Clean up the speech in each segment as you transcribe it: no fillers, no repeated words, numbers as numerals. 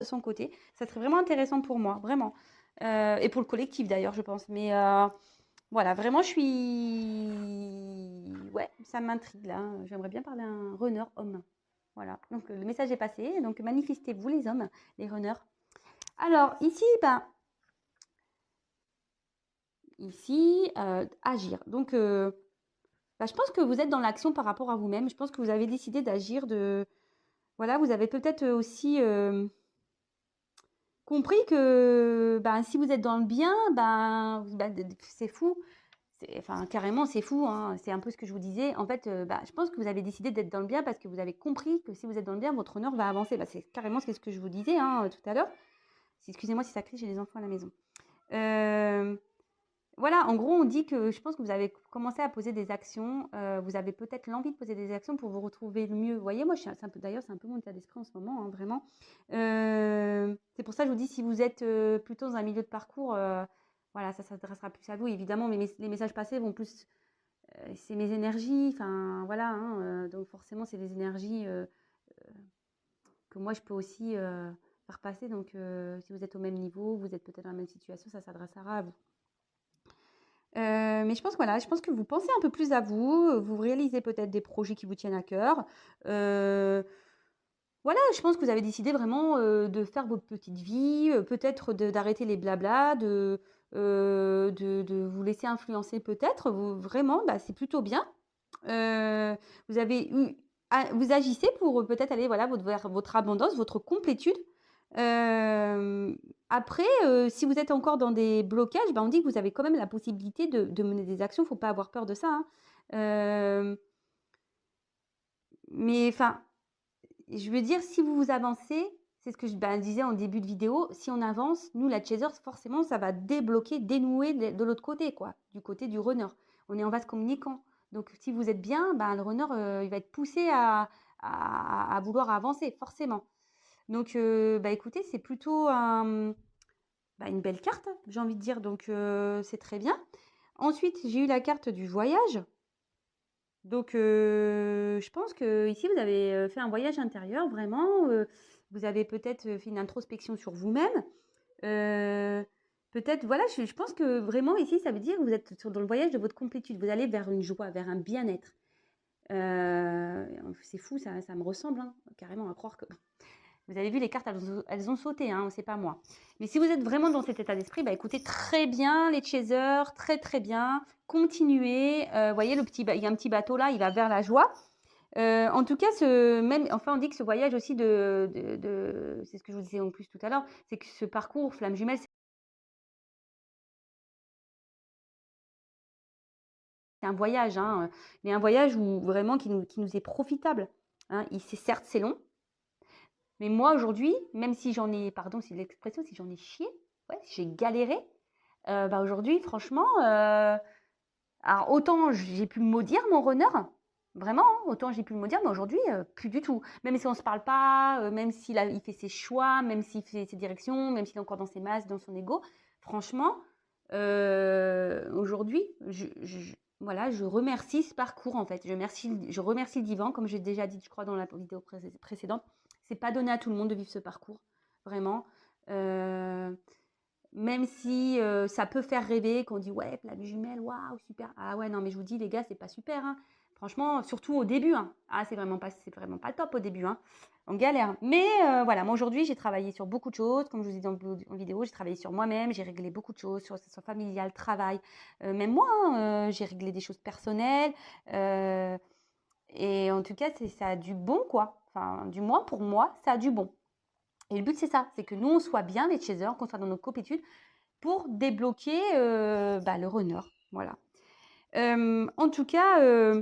de son côté. Ça serait vraiment intéressant pour moi, vraiment. Et pour le collectif d'ailleurs, je pense. Mais voilà, vraiment, je suis... Ouais, ça m'intrigue là. J'aimerais bien parler à un runner homme. Voilà, donc le message est passé. Donc manifestez-vous les hommes, les runners. Alors ici, ben, ici, agir. Donc, bah, je pense que vous êtes dans l'action par rapport à vous-même. Je pense que vous avez décidé d'agir de... Voilà, vous avez peut-être aussi compris que ben, si vous êtes dans le bien, ben, c'est fou. Enfin, carrément, c'est fou, hein. C'est un peu ce que je vous disais. En fait, bah, je pense que vous avez décidé d'être dans le bien parce que vous avez compris que si vous êtes dans le bien, votre honneur va avancer. Bah, c'est carrément ce que je vous disais hein, tout à l'heure. Excusez-moi si ça crie, j'ai les enfants à la maison. Euh, voilà, en gros, on dit que je pense que vous avez commencé à poser des actions. Vous avez peut-être l'envie de poser des actions pour vous retrouver le mieux. Vous voyez, moi, d'ailleurs, c'est un peu mon état d'esprit en ce moment, hein, vraiment. C'est pour ça que je vous dis, si vous êtes plutôt dans un milieu de parcours, voilà, ça s'adressera plus à vous. Évidemment, les messages passés vont plus c'est mes énergies, enfin voilà, hein, donc forcément c'est des énergies que moi je peux aussi faire passer. Donc si vous êtes au même niveau, vous êtes peut-être dans la même situation, ça s'adressera à vous. Mais je pense voilà, je pense que vous pensez un peu plus à vous, vous réalisez peut-être des projets qui vous tiennent à cœur. Voilà, je pense que vous avez décidé vraiment de faire votre petite vie, peut-être d'arrêter les blablas, de vous laisser influencer peut-être. Vraiment, bah, c'est plutôt bien. Vous avez eu, vous agissez pour peut-être aller voilà, vers votre abondance, votre complétude. Euh, Après, si vous êtes encore dans des blocages, bah, on dit que vous avez quand même la possibilité de mener des actions. Il ne faut pas avoir peur de ça. Hein. Euh, mais enfin, je veux dire, si vous avancez, c'est ce que je disais en début de vidéo, si on avance, nous, la chaser, forcément, ça va débloquer, dénouer de l'autre côté, quoi, du côté du runner. On est en vase communicant. Donc, si vous êtes bien, le runner, il va être poussé à vouloir avancer, forcément. Donc, écoutez, c'est plutôt une belle carte, j'ai envie de dire. Donc, c'est très bien. Ensuite, j'ai eu la carte du voyage. Donc, je pense que ici vous avez, fait un voyage intérieur vraiment, vous avez peut-être, fait une introspection sur vous-même. Peut-être voilà, je pense que vraiment ici, ça veut dire que vous êtes dans le voyage de votre complétude. Vous allez vers une joie, vers un bien-être. C'est fou, ça me ressemble, hein, carrément à croire que vous avez vu les cartes, elles ont sauté, hein, c'est pas moi. Mais si vous êtes vraiment dans cet état d'esprit, écoutez, très bien les chasers, très très bien. Continuez. Vous voyez, il y a un petit bateau là, il va vers la joie. En tout cas, on dit que ce voyage aussi c'est ce que je vous disais en plus tout à l'heure, c'est que ce parcours flamme jumelle, c'est un voyage, hein, mais un voyage où vraiment qui nous est profitable. Hein. Certes, c'est long, mais moi aujourd'hui, même si j'en ai, pardon, si l'expression, si j'en ai chié, ouais, si j'ai galéré, aujourd'hui, franchement, alors autant j'ai pu me maudire mon runner, vraiment, hein, autant j'ai pu me maudire, mais aujourd'hui, plus du tout. Même si on ne se parle pas, même il fait ses choix, même s'il fait ses directions, même s'il est encore dans ses masses, dans son ego, franchement, aujourd'hui, voilà, je remercie ce parcours en fait. Je remercie le divan, comme j'ai déjà dit, je crois, dans la vidéo précédente. C'est pas donné à tout le monde de vivre ce parcours, vraiment. Euh, Même si ça peut faire rêver, qu'on dit ouais, flamme jumelle, waouh, super. Ah ouais, non, mais je vous dis, les gars, c'est pas super. Hein. Franchement, surtout au début. Hein. Ah, c'est vraiment pas top au début. Hein. On galère. Mais voilà, moi aujourd'hui, j'ai travaillé sur beaucoup de choses. Comme je vous ai dit en vidéo, j'ai travaillé sur moi-même, j'ai réglé beaucoup de choses, sur ce soit familial, travail. Même moi, hein, j'ai réglé des choses personnelles. euh, et en tout cas, ça a du bon, quoi. Enfin, du moins pour moi, ça a du bon. Et le but, c'est ça, c'est que nous, on soit bien les chasers, qu'on soit dans nos compétudes pour débloquer le runner. Voilà. En tout cas,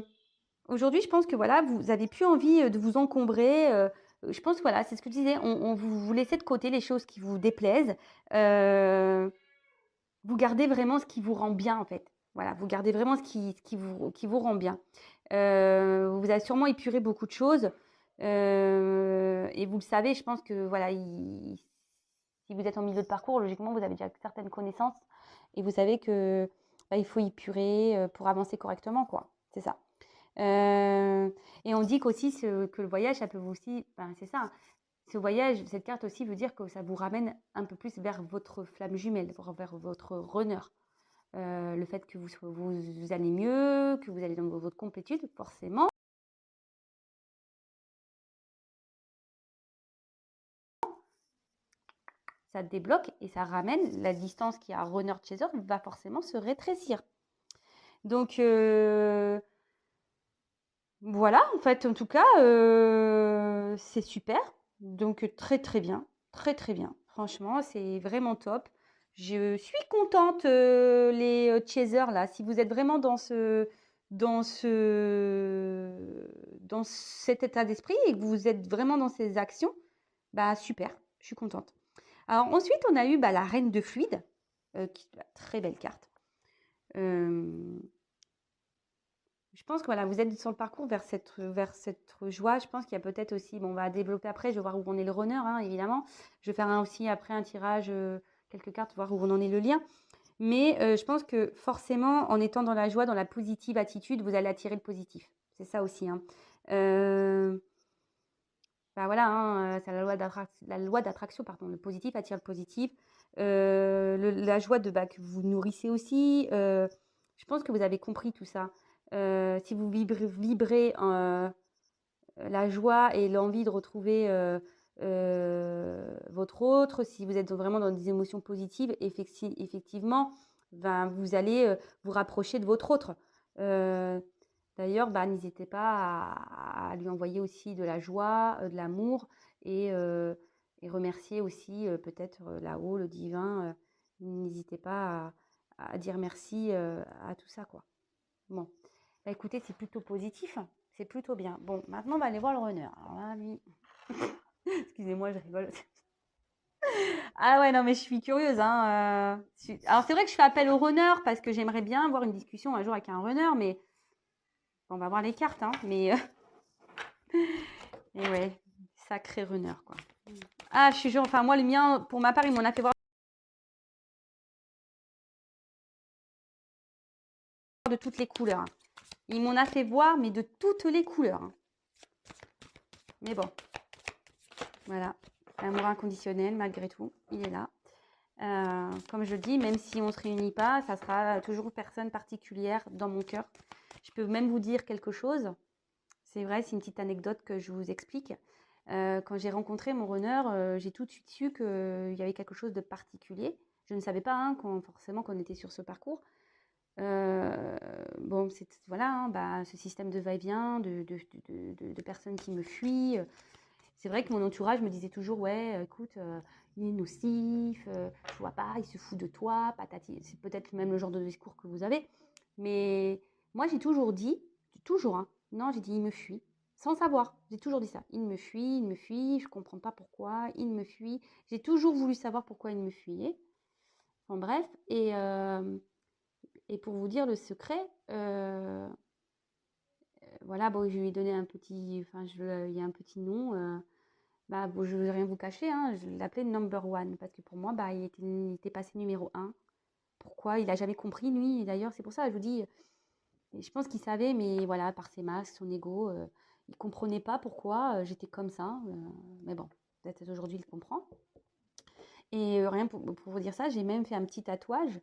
aujourd'hui, je pense que voilà, vous avez plus envie de vous encombrer. Je pense voilà, c'est ce que je disais. Vous laissez de côté les choses qui vous déplaisent. Euh, Vous gardez vraiment ce qui vous rend bien en fait. Voilà, vous gardez vraiment ce qui vous rend bien. Vous avez sûrement épuré beaucoup de choses. Et vous le savez, je pense que voilà, si vous êtes en milieu de parcours, logiquement, vous avez déjà certaines connaissances et vous savez que il faut épurer pour avancer correctement, quoi. C'est ça. Et on dit qu'aussi que le voyage, ça peut vous aussi, c'est ça, hein, ce voyage, cette carte aussi veut dire que ça vous ramène un peu plus vers votre flamme jumelle, vers votre runner. Le fait que vous allez mieux, que vous allez dans votre complétude, forcément. Ça débloque et ça ramène la distance qu'il y a runner chaser va forcément se rétrécir. Donc voilà, en fait, en tout cas, c'est super. Donc très très bien, très très bien. Franchement, c'est vraiment top. Je suis contente, les chasers là. Si vous êtes vraiment dans cet état d'esprit et que vous êtes vraiment dans ces actions, bah super, je suis contente. Alors ensuite, on a eu la reine de fluide, très belle carte. Je pense que voilà, vous êtes sur le parcours vers cette joie. Je pense qu'il y a peut-être aussi, bon, on va développer après, je vais voir où en est le runner, hein, évidemment. Je vais faire aussi après un tirage, quelques cartes, voir où en est le lien. Mais je pense que forcément, en étant dans la joie, dans la positive attitude, vous allez attirer le positif. C'est ça aussi. Hein. Voilà, hein, c'est la loi d'attraction, pardon. Le positif attire le positif. La joie que vous nourrissez aussi. Je pense que vous avez compris tout ça. Si vous vibrez la joie et l'envie de retrouver votre autre, si vous êtes vraiment dans des émotions positives, effectivement, vous allez vous rapprocher de votre autre. D'ailleurs, n'hésitez pas à lui envoyer aussi de la joie, de l'amour et remercier aussi peut-être là-haut, le divin. N'hésitez pas à dire merci à tout ça, quoi. Bon, écoutez, c'est plutôt positif, c'est plutôt bien. Bon, maintenant, on va aller voir le runner. Alors là, lui... Excusez-moi, je rigole. Ah ouais, non, mais je suis curieuse. Hein, Alors, c'est vrai que je fais appel au runner parce que j'aimerais bien avoir une discussion un jour avec un runner, mais on va voir les cartes. Hein, mais et ouais, sacré runner, quoi. Ah, je suis sûre, enfin, moi, le mien, pour ma part, il m'en a fait voir de toutes les couleurs. Hein. Il m'en a fait voir, mais de toutes les couleurs. Hein. Mais bon, voilà. L'amour inconditionnel, malgré tout, il est là. Comme je le dis, même si on ne se réunit pas, ça sera toujours personne particulière dans mon cœur. Je peux même vous dire quelque chose. C'est vrai, c'est une petite anecdote que je vous explique. Quand j'ai rencontré mon runner, j'ai tout de suite su qu'il y avait quelque chose de particulier. Je ne savais pas hein, forcément qu'on était sur ce parcours. Bon, c'est voilà, hein, ce système de va-et-vient, de personnes qui me fuient. C'est vrai que mon entourage me disait toujours, ouais, écoute, il est nocif, je vois pas, il se fout de toi, patati. C'est peut-être même le genre de discours que vous avez. Mais moi, j'ai toujours dit, toujours, hein, non, j'ai dit, il me fuit, sans savoir. J'ai toujours dit ça. Il me fuit, je comprends pas pourquoi, il me fuit. J'ai toujours voulu savoir pourquoi il me fuyait. Enfin bref, et pour vous dire le secret, voilà, bon, je lui ai donné un petit, enfin, il y a un petit nom. Bon, je ne vais rien vous cacher, hein, je l'appelais number one parce que pour moi, il était passé numéro un. Pourquoi? Il n'a jamais compris, lui. Et d'ailleurs, c'est pour ça, je vous dis, je pense qu'il savait, mais voilà, par ses masques, son ego, il ne comprenait pas pourquoi j'étais comme ça. Mais bon, peut-être aujourd'hui, il comprend. Et rien pour vous dire ça, j'ai même fait un petit tatouage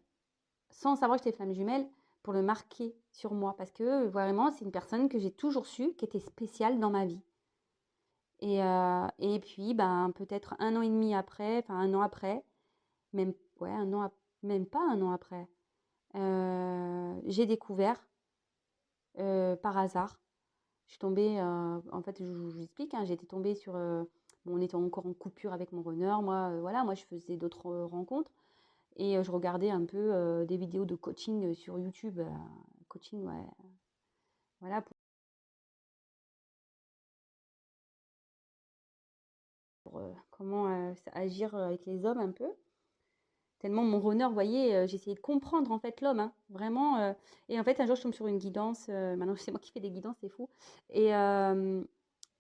sans savoir que j'étais flamme jumelle pour le marquer sur moi parce que vraiment, c'est une personne que j'ai toujours su qui était spéciale dans ma vie. Et puis, peut-être un an et demi après, enfin un an après, même, ouais, même pas un an après, j'ai découvert par hasard. Je suis tombée, en fait, je vous explique, hein, j'étais tombée sur. Bon, on était encore en coupure avec mon runner. Moi, voilà, moi, je faisais d'autres rencontres et je regardais un peu des vidéos de coaching sur YouTube. Coaching, ouais, voilà, pour comment agir avec les hommes un peu. Tellement mon runner, vous voyez, j'essayais de comprendre en fait l'homme, hein, vraiment. Et en fait, un jour, je tombe sur une guidance. Maintenant, c'est moi qui fais des guidances, c'est fou. Et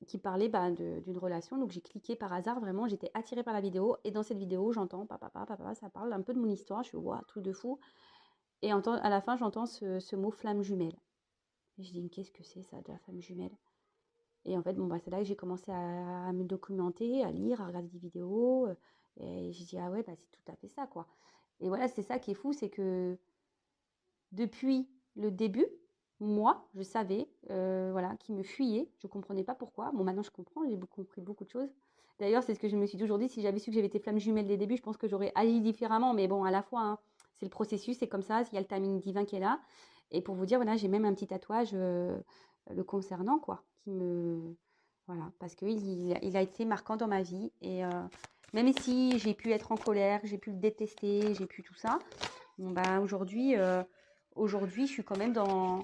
qui parlait d'une relation. Donc, j'ai cliqué par hasard, vraiment, j'étais attirée par la vidéo. Et dans cette vidéo, j'entends papa, ça parle un peu de mon histoire. Je suis, waouh, truc de fou. Et à la fin, j'entends ce mot flamme jumelle. Et je dis, qu'est-ce que c'est ça, de la flamme jumelle? Et en fait, bon, bah, c'est là que j'ai commencé à me documenter, à lire, à regarder des vidéos. Et j'ai dit, ah ouais, bah, c'est tout à fait ça, quoi. Et voilà, c'est ça qui est fou, c'est que depuis le début, moi, je savais, voilà, qu'il me fuyait. Je ne comprenais pas pourquoi. Bon, maintenant, je comprends, j'ai compris beaucoup de choses. D'ailleurs, c'est ce que je me suis dit aujourd'hui. Si j'avais su que j'avais été flamme jumelle dès le début, je pense que j'aurais agi différemment. Mais bon, à la fois, hein, c'est le processus, c'est comme ça. Il y a le timing divin qui est là. Et pour vous dire, voilà, j'ai même un petit tatouage le concernant, quoi, qui me... Voilà, parce qu'il a été marquant dans ma vie. Et même si j'ai pu être en colère, j'ai pu le détester, j'ai pu tout ça, bon, bah, aujourd'hui, je suis quand même dans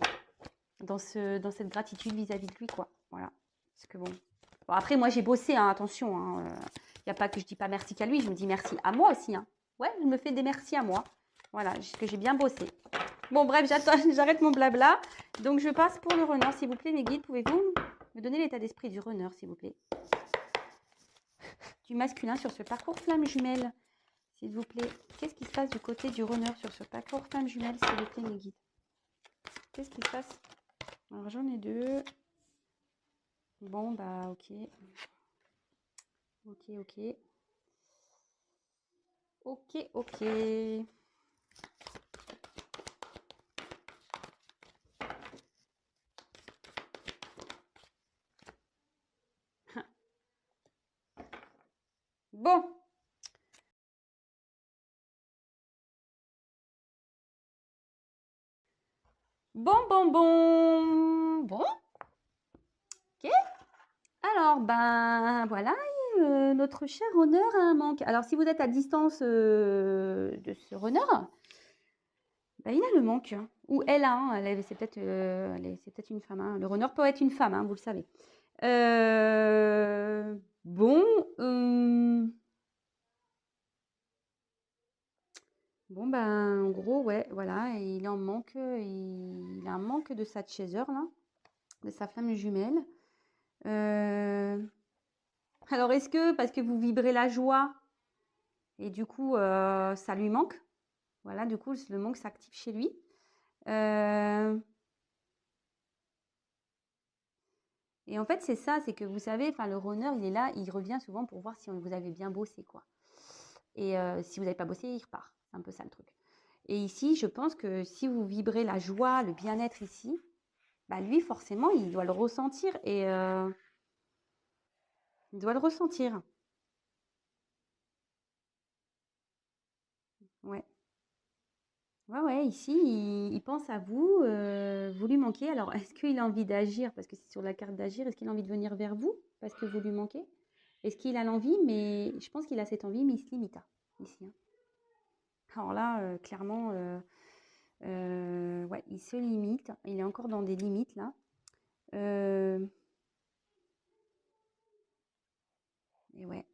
cette gratitude vis-à-vis de lui, quoi. Voilà. Parce que bon. Bon, après, moi, j'ai bossé, hein, attention. Il n'y a pas que je dis pas merci qu'à lui, je me dis merci à moi aussi. Hein. Ouais, je me fais des merci à moi. Voilà, que j'ai bien bossé. Bon, bref, j'arrête mon blabla. Donc, je passe pour le runner, s'il vous plaît, mes guides. Pouvez-vous me donner l'état d'esprit du runner, s'il vous plaît? Du masculin sur ce parcours flamme jumelle, s'il vous plaît. Qu'est-ce qui se passe du côté du runner sur ce parcours flamme jumelle, s'il vous plaît, mes guides? Qu'est-ce qui se passe? Alors, j'en ai deux. Bon, bah, ok. Ok, ok. Ok, ok. Bon. Bon, bon, bon. Bon. Ok. Alors, ben, voilà. Notre cher runner a un manque. Alors, si vous êtes à distance de ce runner, ben, il a le manque. Ou elle a. Hein, c'est peut-être une femme. Hein. Le runner peut être une femme, hein, vous le savez. Bon. Bon, ben, en gros, ouais, voilà, et il en manque, il a un manque de sa chaser, là, de sa flamme jumelle. Alors, est-ce que, parce que vous vibrez la joie, et du coup, ça lui manque? Voilà, du coup, le manque s'active chez lui. Et en fait, c'est ça, c'est que vous savez, enfin, le runner, il est là, il revient souvent pour voir si vous avez bien bossé, quoi. Et si vous n'avez pas bossé, il repart. C'est un peu ça, le truc. Et ici, je pense que si vous vibrez la joie, le bien-être ici, bah lui, forcément, il doit le ressentir et il doit le ressentir. Ouais. Ouais, ouais, ici, il pense à vous, vous lui manquez. Alors, est-ce qu'il a envie d'agir? Parce que c'est sur la carte d'agir. Est-ce qu'il a envie de venir vers vous parce que vous lui manquez? Est-ce qu'il a l'envie? Mais je pense qu'il a cette envie, mais il se limite hein, ici. Hein. Alors là, clairement, ouais, il se limite. Il est encore dans des limites là. Et ouais.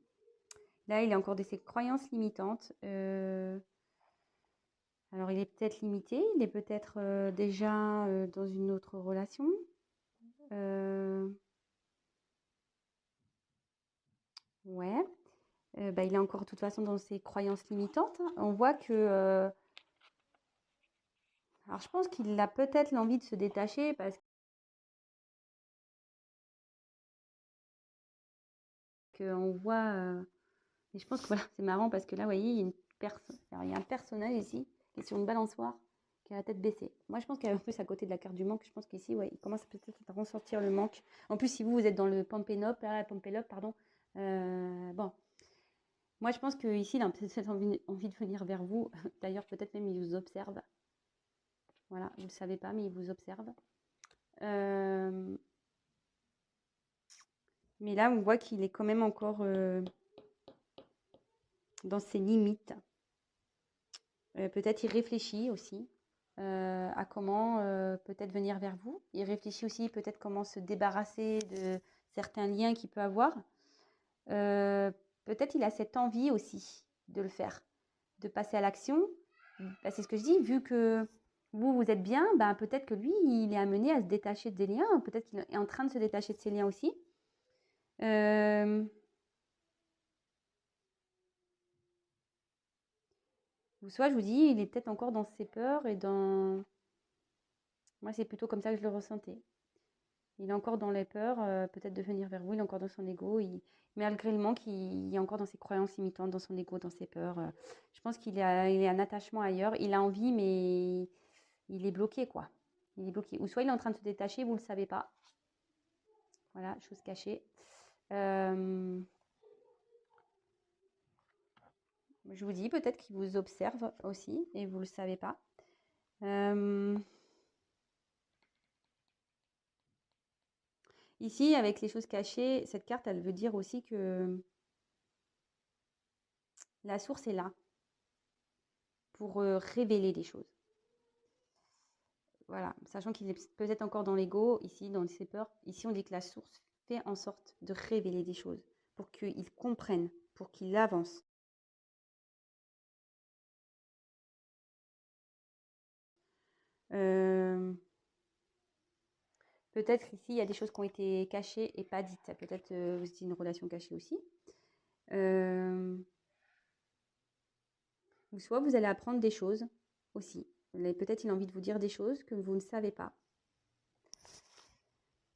Là, il a encore ses croyances limitantes. Alors, il est peut-être limité, il est peut-être déjà dans une autre relation. Ouais. Bah, il est encore de toute façon dans ses croyances limitantes. Hein. On voit que... alors, je pense qu'il a peut-être l'envie de se détacher parce qu'on voit... et je pense que voilà, c'est marrant parce que là, vous voyez, il y a un personnage ici qui est sur une balançoire qui a la tête baissée. Moi, je pense qu'en plus, à côté de la carte du manque, je pense qu'ici, ouais, il commence peut-être à ressortir le manque. En plus, si vous êtes dans le Pump Up, pardon. Bon, moi, je pense qu'ici, il a peut-être envie de venir vers vous. D'ailleurs, peut-être même il vous observe. Voilà, vous ne le savez pas, mais il vous observe. Mais là, on voit qu'il est quand même encore dans ses limites. Peut-être il réfléchit aussi à comment peut-être venir vers vous. Il réfléchit aussi peut-être comment se débarrasser de certains liens qu'il peut avoir. Peut-être il a cette envie aussi de le faire, de passer à l'action. Bah, c'est ce que je dis, vu que vous êtes bien, bah, peut-être que lui, il est amené à se détacher des liens. Peut-être qu'il est en train de se détacher de ses liens aussi. Ou soit, je vous dis, il est peut-être encore dans ses peurs et dans... Moi, c'est plutôt comme ça que je le ressentais. Il est encore dans les peurs, peut-être de venir vers vous, il est encore dans son ego. Malgré le manque, il est encore dans ses croyances limitantes, dans son ego, dans ses peurs. Je pense qu'il est un attachement ailleurs. Il a envie, mais il est bloqué, quoi. Il est bloqué. Ou soit il est en train de se détacher, vous ne le savez pas. Voilà, chose cachée. Je vous dis, peut-être qu'il vous observe aussi et vous ne le savez pas. Ici, avec les choses cachées, cette carte, elle veut dire aussi que la source est là pour révéler des choses. Voilà, sachant qu'il est peut-être encore dans l'ego, ici, dans ses peurs. Ici, on dit que la source fait en sorte de révéler des choses pour qu'il comprenne, pour qu'il avance. Peut-être ici, il y a des choses qui ont été cachées et pas dites. Peut-être c'est une relation cachée aussi. Ou soit vous allez apprendre des choses aussi. Peut-être il a envie de vous dire des choses que vous ne savez pas.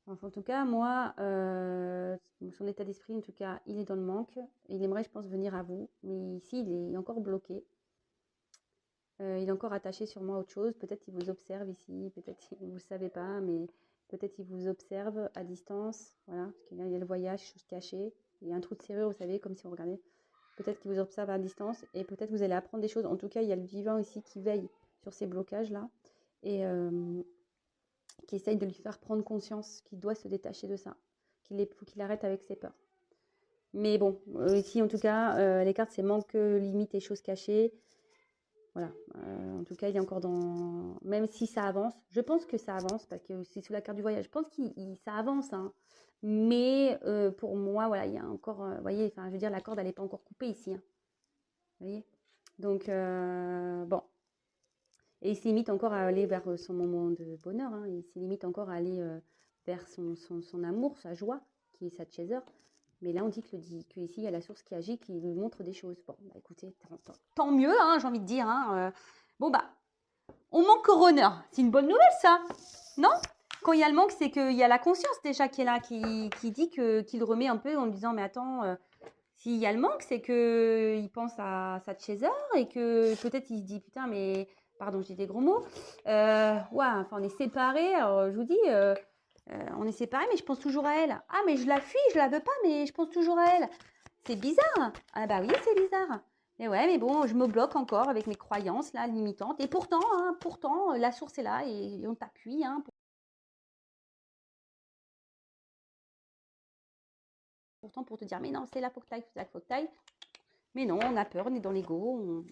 Enfin, en tout cas, moi, son état d'esprit, en tout cas, il est dans le manque. Il aimerait, je pense, venir à vous. Mais ici, il est encore bloqué. Il est encore attaché sûrement à autre chose. Peut-être qu'il vous observe ici. Peut-être que vous ne le savez pas, mais peut-être qu'il vous observe à distance. Voilà, parce qu'il y a le voyage, choses cachées. Il y a un trou de serrure, vous savez, comme si on regardait. Peut-être qu'il vous observe à distance. Et peut-être vous allez apprendre des choses. En tout cas, il y a le divin ici qui veille sur ces blocages-là. Et qui essaye de lui faire prendre conscience qu'il doit se détacher de ça. Faut qu'il arrête avec ses peurs. Mais bon, ici en tout cas, les cartes c'est manque, limite et choses cachées. Voilà, en tout cas il est encore dans... Même si ça avance, je pense que ça avance parce que c'est sous la carte du voyage. Je pense que ça avance, hein. Mais pour moi, voilà, il y a encore... vous voyez, enfin je veux dire, la corde elle n'est pas encore coupée ici. Hein. Vous voyez. Donc bon. Et il se limite encore à aller vers son moment de bonheur. Hein. Il se limite encore à aller vers son amour, sa joie, qui est sa chaser. Mais là, on dit que ici, il y a la source qui agit, qui lui montre des choses. Bon, bah écoutez, tant mieux, hein, j'ai envie de dire. Hein. Bon, bah, on manque au runner. C'est une bonne nouvelle, ça. Non? Quand il y a le manque, c'est qu'il y a la conscience déjà qui est là, qui dit qu'il remet un peu en lui disant, mais attends, s'il y a le manque, c'est qu'il pense à sa chaser et que peut-être il se dit, putain, mais... Pardon, j'ai des gros mots. Ouais, enfin, on est séparés. Alors, je vous dis, on est séparés, mais je pense toujours à elle. Ah, mais je la fuis, je la veux pas, mais je pense toujours à elle. C'est bizarre. Ah bah oui, c'est bizarre. Mais ouais, mais bon, je me bloque encore avec mes croyances là, limitantes. Et pourtant, la source est là et on t'appuie. Hein, pourtant, pour te dire, mais non, c'est là, faut que t'ailles, c'est là, faut que t'ailles. Mais non, on a peur, on est dans l'ego.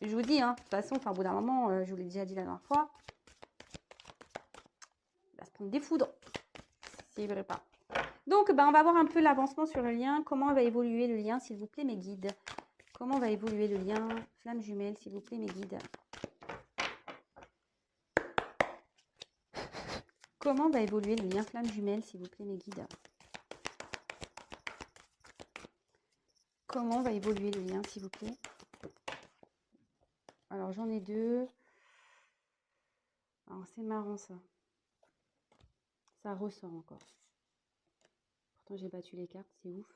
Je vous dis, hein, de toute façon, au bout d'un moment, je vous l'ai déjà dit la dernière fois, il va se prendre des foudres s'il ne verrait pas. Donc, on va voir un peu l'avancement sur le lien. Comment va évoluer le lien, s'il vous plaît, mes guides? Comment va évoluer le lien? Flamme jumelle, s'il vous plaît, mes guides. Comment va évoluer le lien flamme jumelle, s'il vous plaît, mes guides? Comment va évoluer le lien, s'il vous plaît? Alors, j'en ai deux. Alors, c'est marrant, ça. Ça ressort encore. Pourtant, j'ai battu les cartes, c'est ouf.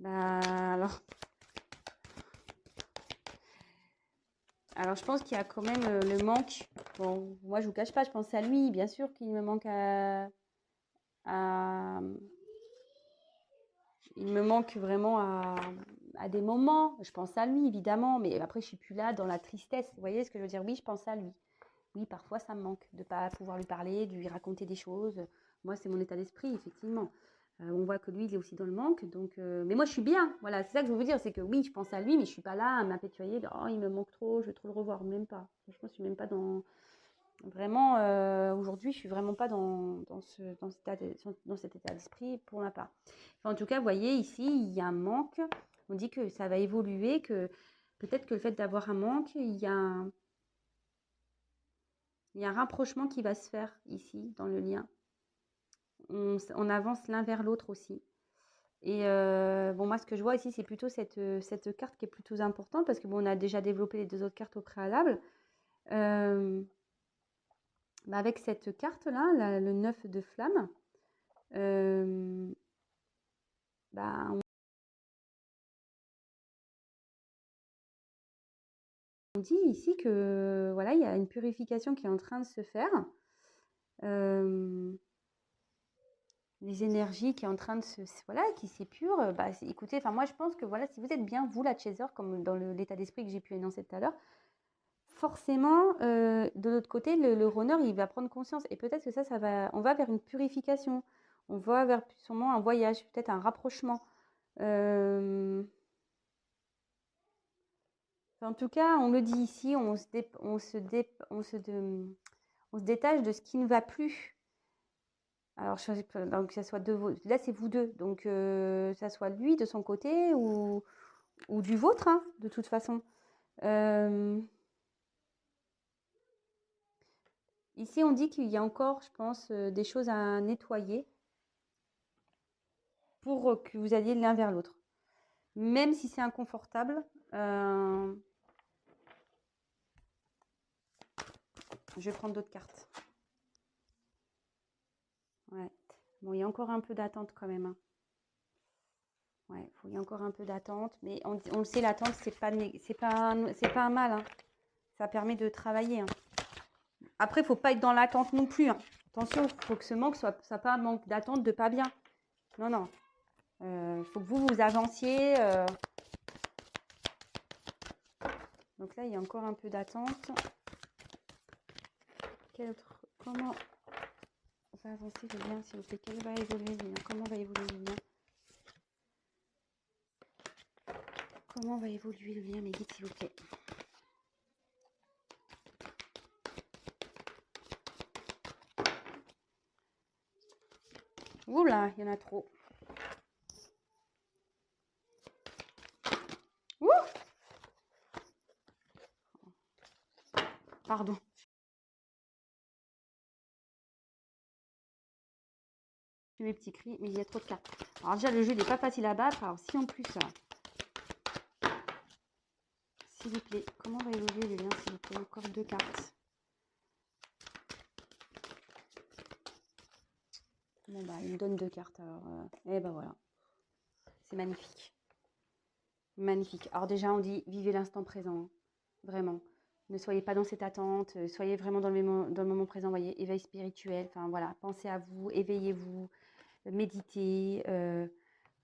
Bah, alors, je pense qu'il y a quand même le manque. Bon, moi, je vous cache pas, je pense à lui. Bien sûr qu'il me manque il me manque vraiment à des moments. Je pense à lui, évidemment. Mais après, je suis plus là dans la tristesse. Vous voyez ce que je veux dire? Oui, je pense à lui. Oui, parfois, ça me manque de ne pas pouvoir lui parler, de lui raconter des choses. Moi, c'est mon état d'esprit, effectivement. On voit que lui, il est aussi dans le manque. Donc, mais moi, je suis bien. Voilà, c'est ça que je veux vous dire. C'est que oui, je pense à lui, mais je ne suis pas là à m'apitoyer. Oh, il me manque trop, je vais trop le revoir. Même pas. Franchement, je ne suis même pas dans... Vraiment, aujourd'hui, je ne suis vraiment pas dans cet état d'esprit pour ma part. Enfin, en tout cas, vous voyez, ici, il y a un manque. On dit que ça va évoluer, que peut-être que le fait d'avoir un manque, il y a un rapprochement qui va se faire ici, dans le lien. On avance l'un vers l'autre aussi. Et bon, moi, ce que je vois ici, c'est plutôt cette carte qui est plutôt importante parce que bon, on a déjà développé les deux autres cartes au préalable. Bah, avec cette carte-là, le 9 de flamme, bah, on dit ici que voilà, il y a une purification qui est en train de se faire. Les énergies qui est en train de se voilà, qui s'épurent. Bah, écoutez, enfin moi je pense que voilà, si vous êtes bien vous la chaser, comme dans l'état d'esprit que j'ai pu énoncer tout à l'heure, forcément, de l'autre côté, le runner, il va prendre conscience et peut-être que ça va on va vers une purification. On va vers sûrement un voyage, peut-être un rapprochement. En tout cas, on le dit ici, on se détache de ce qui ne va plus. Alors, donc ça soit là, c'est vous deux, donc ça soit lui de son côté ou du vôtre, hein, de toute façon. Ici, on dit qu'il y a encore, je pense, des choses à nettoyer pour que vous alliez l'un vers l'autre. Même si c'est inconfortable, je vais prendre d'autres cartes. Ouais. Bon, il y a encore un peu d'attente quand même, hein. Ouais, il y a encore un peu d'attente, mais on le sait, l'attente, c'est pas un mal, hein. Ça permet de travailler, hein. Après, il ne faut pas être dans l'attente non plus, hein. Attention, il faut que ce manque soit pas un manque d'attente de pas bien. Non, non. Il faut que vous avanciez. Donc là, il y a encore un peu d'attente. Comment va avancer le lien, s'il vous plaît? Quel va évoluer le lien? Comment va évoluer le lien? Comment va évoluer le lien, mes guides, s'il vous plaît? Oula, il y en a trop. Ouh! Pardon. Mes petits cris, mais il y a trop de cartes. Alors déjà, le jeu n'est pas facile à battre. Alors si en plus, s'il vous plaît, comment va évoluer le lien, s'il vous plaît? Encore 2 cartes. Bon bah, il me donne 2 cartes. Alors, et ben voilà. C'est magnifique. Magnifique. Alors déjà, on dit, vivez l'instant présent. Hein. Vraiment. Ne soyez pas dans cette attente. Soyez vraiment dans le moment présent. Voyez, éveil spirituel. Enfin voilà, pensez à vous, éveillez-vous, méditez.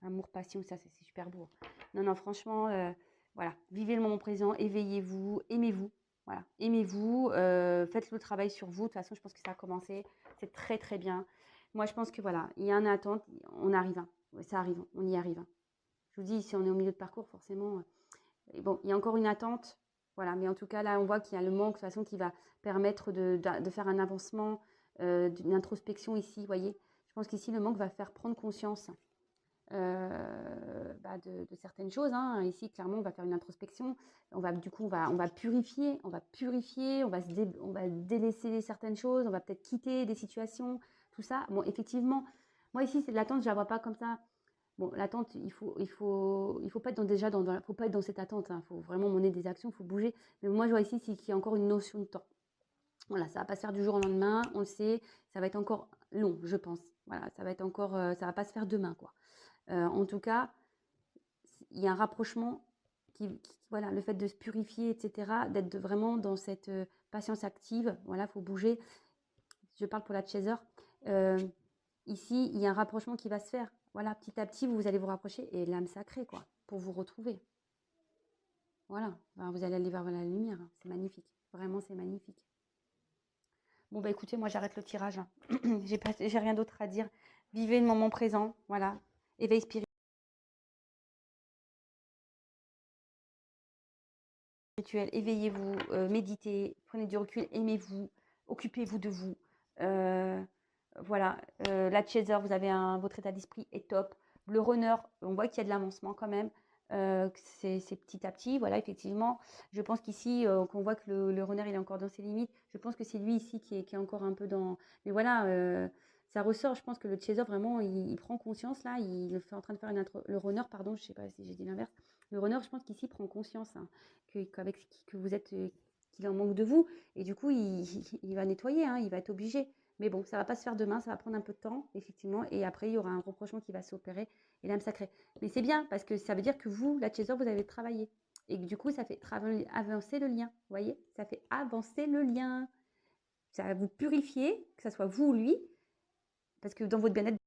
Amour, passion, ça c'est super beau. Non, non, franchement, voilà, vivez le moment présent, éveillez-vous, aimez-vous. Voilà, aimez-vous, faites le travail sur vous. De toute façon, je pense que ça a commencé. C'est très, très bien. Moi, je pense que voilà, il y a une attente, on arrive. Hein. Ça arrive, on y arrive. Hein. Je vous dis, si on est au milieu de parcours, forcément, bon, il y a encore une attente. Voilà, mais en tout cas, là, on voit qu'il y a le manque, de toute façon, qui va permettre de faire un avancement, d'une introspection ici, vous voyez. Je pense qu'ici, le manque va faire prendre conscience de certaines choses. Hein. Ici, clairement, on va faire une introspection. Du coup, on va purifier, on va délaisser certaines choses, on va peut-être quitter des situations, tout ça. Bon, effectivement, moi ici, c'est de l'attente, je la vois pas comme ça. Bon, l'attente, il faut pas être faut pas être dans cette attente. Il faut vraiment mener des actions, il faut bouger. Mais moi, je vois ici, c'est qu'il y a encore une notion de temps. Voilà, ça va pas se faire du jour au lendemain, on le sait. Ça va être encore long, je pense. Voilà, ça va être encore, ça va pas se faire demain, quoi. En tout cas, il y a un rapprochement voilà, le fait de se purifier, etc., d'être vraiment dans cette patience active. Voilà, il faut bouger. Je parle pour la chaser. Ici, il y a un rapprochement qui va se faire. Voilà, petit à petit, vous allez vous rapprocher et l'âme sacrée, quoi, pour vous retrouver. Voilà, ben, vous allez aller vers la lumière. Hein. C'est magnifique. Vraiment, c'est magnifique. Bon, bah écoutez, moi, j'arrête le tirage. Hein. J'ai rien d'autre à dire. Vivez le moment présent. Voilà. Éveil spirituel. Éveillez-vous, méditez, prenez du recul, aimez-vous, occupez-vous de vous. Voilà, la chaser, votre état d'esprit est top. Le runner, on voit qu'il y a de l'avancement quand même. C'est petit à petit, voilà, effectivement. Je pense qu'ici, qu'on voit que le runner, il est encore dans ses limites. Je pense que c'est lui ici qui est encore un peu dans... Mais voilà, ça ressort. Je pense que le chaser, vraiment, il prend conscience là. Il est en train de faire le runner, pardon, je ne sais pas si j'ai dit l'inverse. Le runner, je pense qu'ici, prend conscience hein, que vous êtes, qu'il en manque de vous. Et du coup, il va nettoyer, hein, il va être obligé. Mais bon, ça va pas se faire demain, ça va prendre un peu de temps, effectivement. Et après, il y aura un rapprochement qui va s'opérer et l'âme sacrée. Mais c'est bien parce que ça veut dire que vous, la Chaser, vous avez travaillé. Et que du coup, ça fait avancer le lien. Vous voyez? Ça fait avancer le lien. Ça va vous purifier, que ce soit vous ou lui. Parce que dans votre bien-être,